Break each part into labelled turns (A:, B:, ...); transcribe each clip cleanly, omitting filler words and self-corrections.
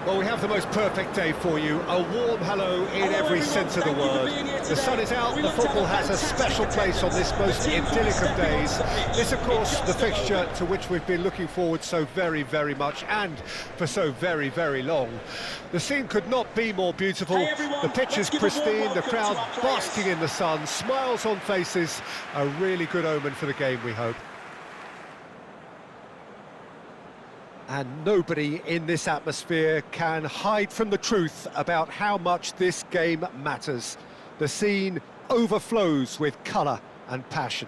A: Well, we have the most perfect day for you. A warm hello in every sense of the word. The sun is out, the football has a special place on this most idyllic of days. This, of course, the fixture to which we've been looking forward so very, very much, and for so very, very long. The scene could not be more beautiful. The pitch is pristine, the crowd basking in the sun, smiles on faces. A really good omen for the game, we hope. And nobody in this atmosphere can hide from the truth about how much this game matters. The scene overflows with colour and passion.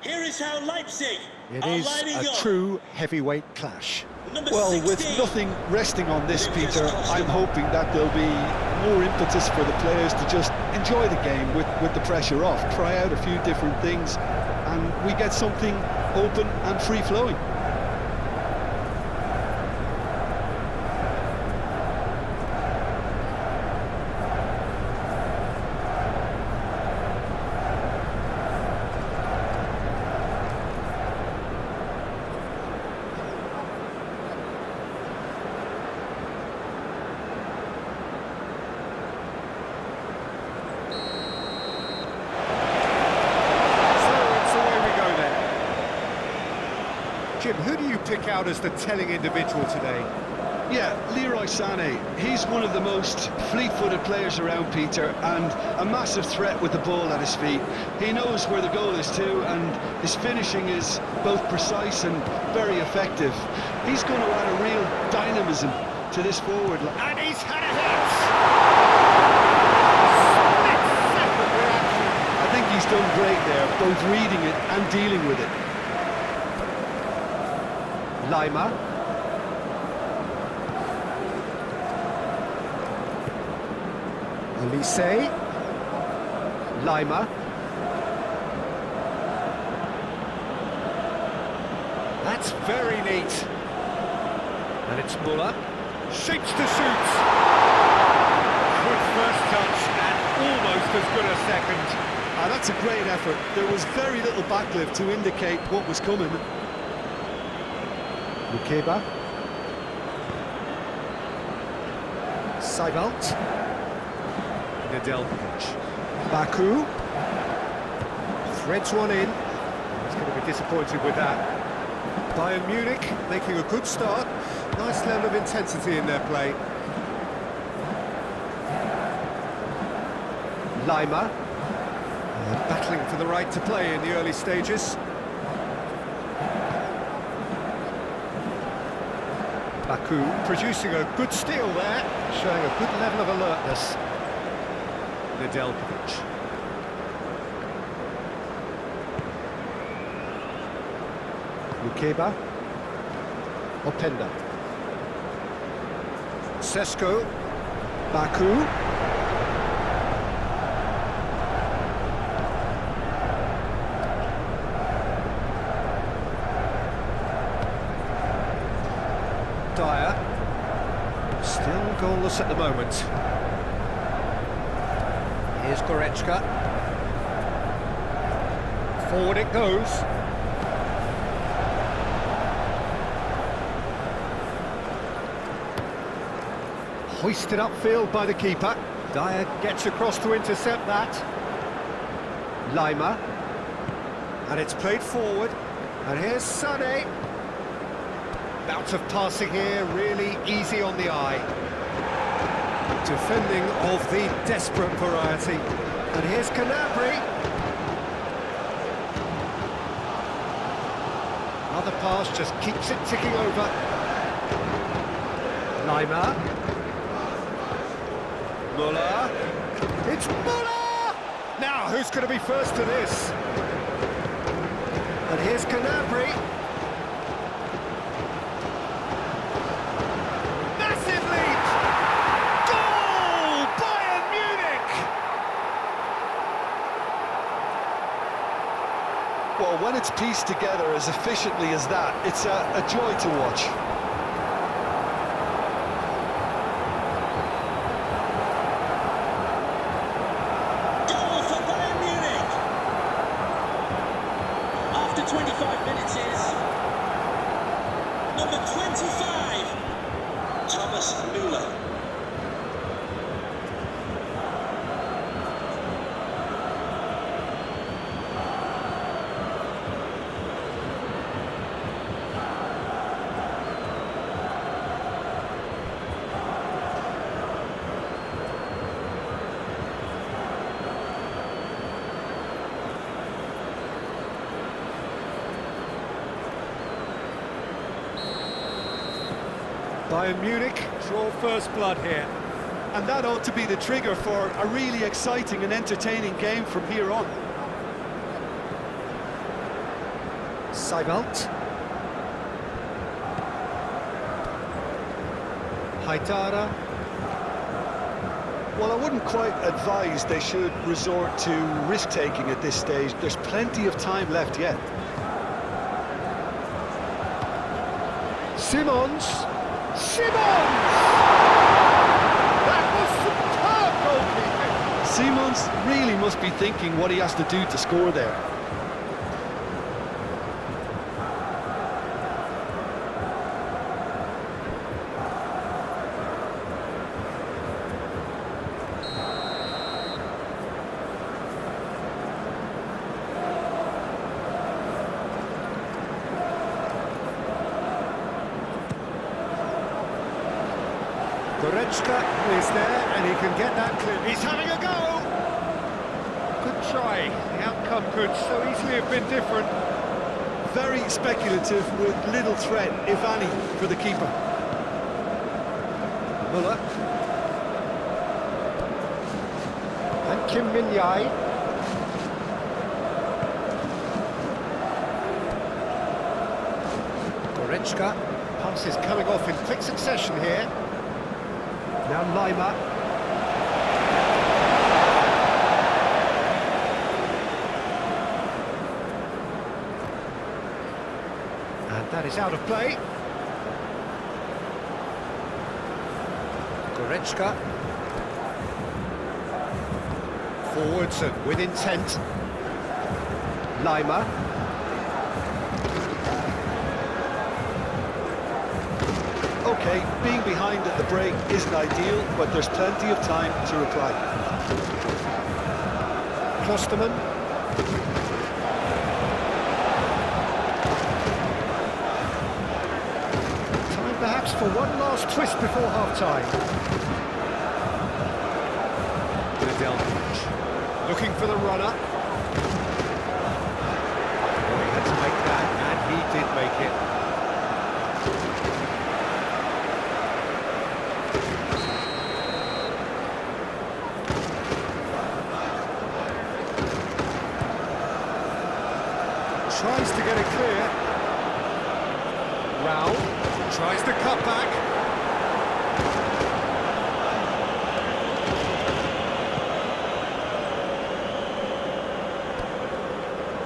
B: Here is how Leipzig
A: It is a true heavyweight clash.
C: Well, with nothing resting on this, Peter, I'm hoping that there'll be more impetus for the players to just enjoy the game with the pressure off, try out a few different things, and we get something open and free-flowing.
A: Jim, who do you pick out as the telling individual today?
C: Yeah, Leroy Sané. He's one of the most fleet-footed players around, Peter, and a massive threat with the ball at his feet. He knows where the goal is too, and his finishing is both precise and very effective. He's going to add a real dynamism to this forward line.
A: And he's had a hit!
C: I think he's done great there, both reading it and dealing with it.
A: Lima. Elise. Lima. That's very neat. And it's Muller. Shapes to suit. Good first touch and almost as good a second.
C: That's a great effort. There was very little backlift to indicate what was coming.
A: Lukeba. Seibelt. Nedeljkovic. Baku. Threads one in. He's going to be disappointed with that. Bayern Munich making a good start. Nice level of intensity in their play. Lima. Battling for the right to play in the early stages. Baku producing a good steal there, showing a good level of alertness. Nedeljkovic. Lukeba. Openda. Sesko. Baku. Dyer, still goalless at the moment. Here's Goretzka. Forward it goes. Hoisted upfield by the keeper. Dyer gets across to intercept that. Lima. And it's played forward. And here's Sané. Bout of passing here, really easy on the eye. Defending of the desperate variety. And here's Canabry. Another pass just keeps it ticking over. Lima. Muller. It's Muller! Now, who's going to be first to this? And here's Canabry.
C: football, when it's pieced together as efficiently as that, it's a joy to watch.
B: Goal for Bayern Munich. After 25 minutes is number 25, Thomas Müller.
A: Bayern Munich draw first blood here.
C: And that ought to be the trigger for a really exciting and entertaining game from here on.
A: Seibelt. Haidara.
C: Well, I wouldn't quite advise they should resort to risk-taking at this stage. There's plenty of time left yet.
A: Simons. Simons! That was superb goalkeeping!
C: Simons really must be thinking what he has to do to score there.
A: Goretzka is there, and he can get that clear. He's having a go! Good try. The outcome could so easily have been different.
C: Very speculative with little threat, if any, for the keeper.
A: Müller. And Kim Min-jae. Goretzka. Passes coming off in quick succession here. Now Leimer. And that is out of play. Goretzka. Forwards and with intent. Leimer.
C: Okay, being behind at the break isn't ideal, but there's plenty of time to reply.
A: Klostermann. Time perhaps for one last twist before half-time. Nedeljkovic looking for the runner. Oh, he had to make that, and he did make it. Tries to get it clear. Raul tries to cut back.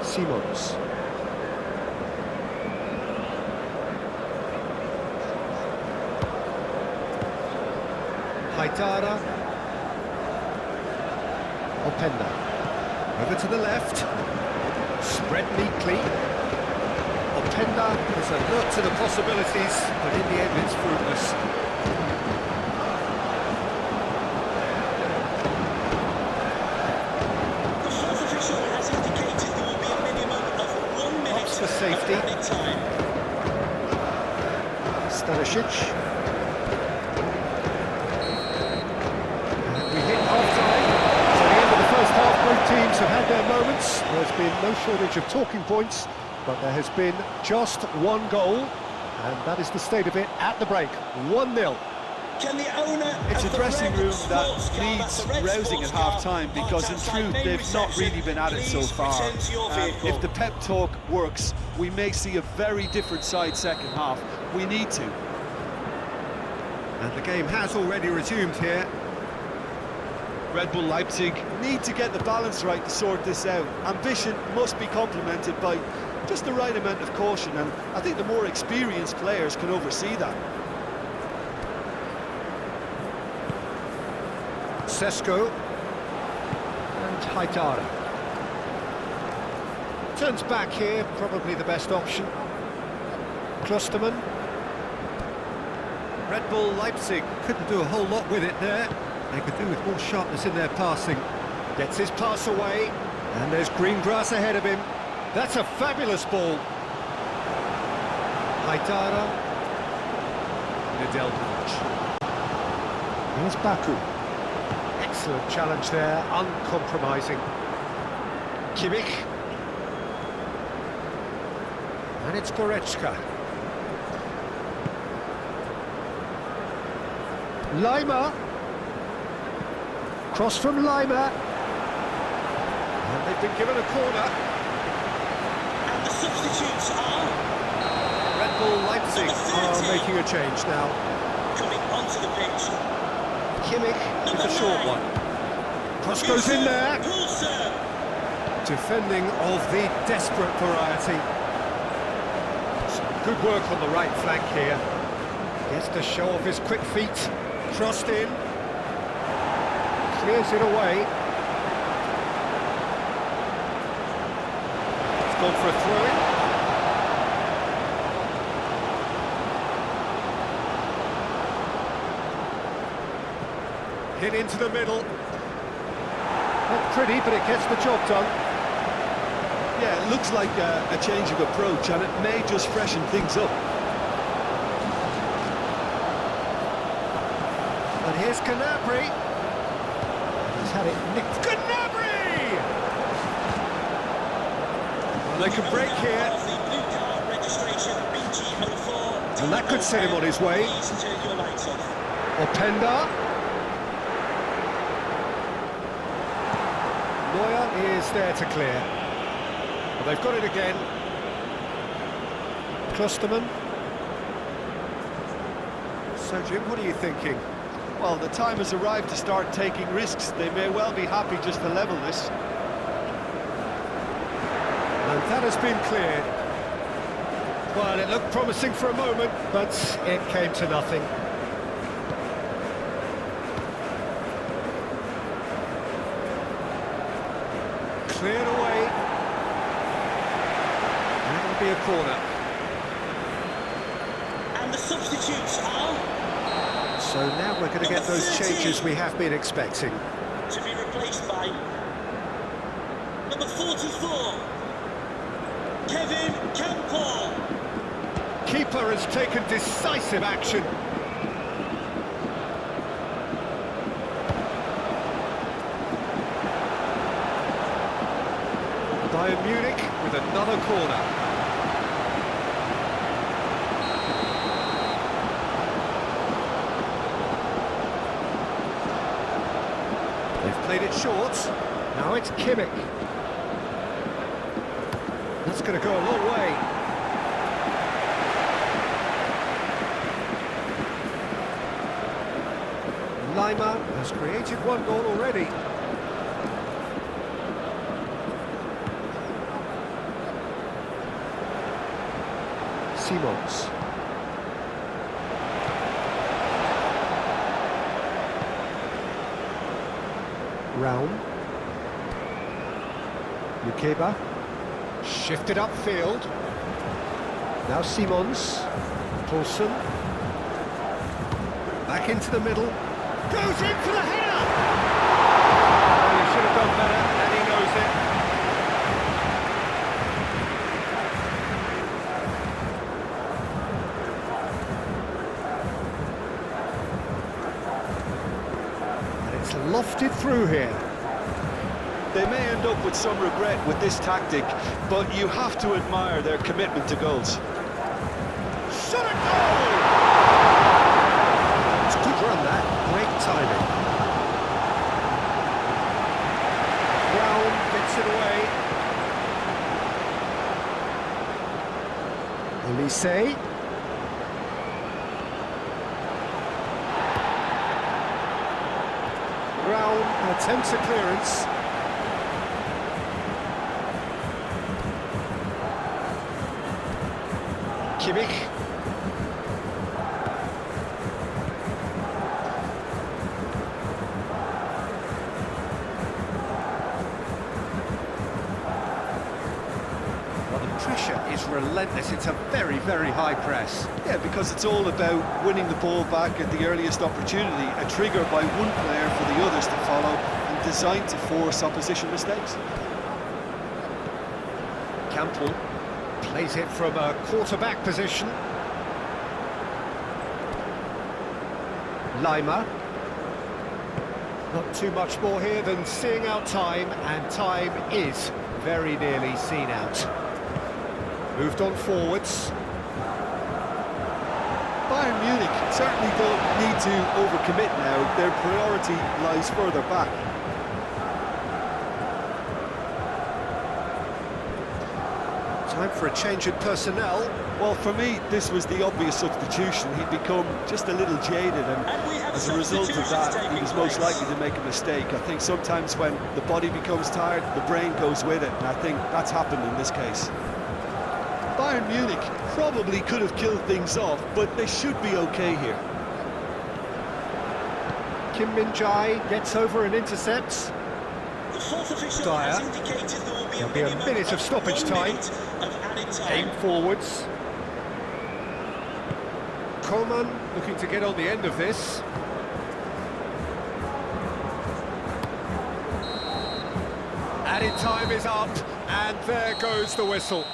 A: Simons. Haidara. Openda. Over to the left. Spread neatly. Openda is alert to the possibilities, but in the end it's fruitless.
B: The fourth official has indicated there will be a minimum of 1 minute
A: Ops for safety.
B: of added time.
A: Stanisic. And we hit half-time. So the end of the first half, both teams have had their moments. There's been no shortage of talking points, but there has been just one goal, and that is the state of it at the break. 1-0.
B: Can the owner
C: It's
B: of
C: a
B: the
C: dressing
B: red
C: room that
B: sports car,
C: needs
B: that's a red
C: rousing at
B: sports car,
C: half-time, because in
B: outside
C: truth
B: main
C: they've not
B: reception,
C: really been at it so
B: please
C: far.
B: present your vehicle.
C: If the pep talk works, we may see a very different side second half. We need to.
A: And the game has already resumed here.
C: Red Bull Leipzig need to get the balance right to sort this out. Ambition must be complemented by just the right amount of caution, and I think the more experienced players can oversee that.
A: Sesko and Haidara. Turns back here, probably the best option. Klostermann. Red Bull Leipzig couldn't do a whole lot with it there. They could do with more sharpness in their passing. Gets his pass away, and there's green grass ahead of him. That's a fabulous ball. Haidara. Nedeljkovic. Here's Baku. Excellent challenge there, uncompromising. Kimmich. And it's Goretzka. Lima. Cross from Lima. And they've been given a corner.
B: And the substitutes are
A: Red Bull Leipzig are making a change now.
B: coming onto the pitch.
A: Kimmich with a short one. Cross goes in there.
B: Poulsen.
A: Defending of the desperate variety. Some good work on the right flank here. Gets to show off his quick feet. Crossed in. Clears it away. It's gone for a throw-in. Hit into the middle. Not pretty, but it gets the job done.
C: Yeah, it looks like a change of approach, and it may just freshen things up.
A: And here's Gnabry. He's had it nicked. Gnabry! Well, they can break here.
B: Of the blue card registration, BG04.
A: And that could set him on his way.
B: Please turn your lights off.
A: Openda. Neuer is there to clear. Well, they've got it again. Klostermann. So, Jim, what are you thinking?
C: Well, the time has arrived to start taking risks. They may well be happy just to level this.
A: And that has been cleared. Well, it looked promising for a moment, but it came to nothing. Cleared away. That'll be a corner.
B: And the substitutes are
A: So now we're going to get those changes we have been expecting.
B: to be replaced by number 44, Kevin Campbell.
A: Keeper has taken decisive action. Bayern Munich with another corner. They've played it short. Now it's Kimmich. That's going to go a long way. Lima has created one goal already. Simons. Raum. Mukeba. Shifted upfield. Now Simons. Poulsen. Back into the middle. Goes in for the header! Oh, he should have done better, and he knows it. Lofted through here.
C: They may end up with some regret with this tactic, but you have to admire their commitment to goals.
A: Shot a goal! It's a good run, that. Great timing. Brown gets it away. Olise. Brown Attempts a clearance. Kimmich. Well, the pressure is relentless. It's a very, very high press.
C: Yeah, because it's all about winning the ball back at the earliest opportunity, a trigger by one player for the others to follow, and designed to force opposition mistakes.
A: Campbell plays it from a quarterback position. Lima. Not too much more here than seeing out time, and time is very nearly seen out. Moved on forwards.
C: Bayern Munich certainly don't need to overcommit now. Their priority lies further back.
A: Time for a change in personnel.
C: Well, for me, this was the obvious substitution. He'd become just a little jaded, and as a result of that, he was most likely to make a mistake. I think sometimes when the body becomes tired, the brain goes with it, and I think that's happened in this case. Bayern Munich probably could have killed things off, but they should be okay here.
A: Kim Min-jae gets over and intercepts.
B: The fourth official
A: Dyer.
B: has indicated there will be
A: There'll be a minute of stoppage time. Aim forwards. Coman looking to get on the end of this. Added time is up, and there goes the whistle.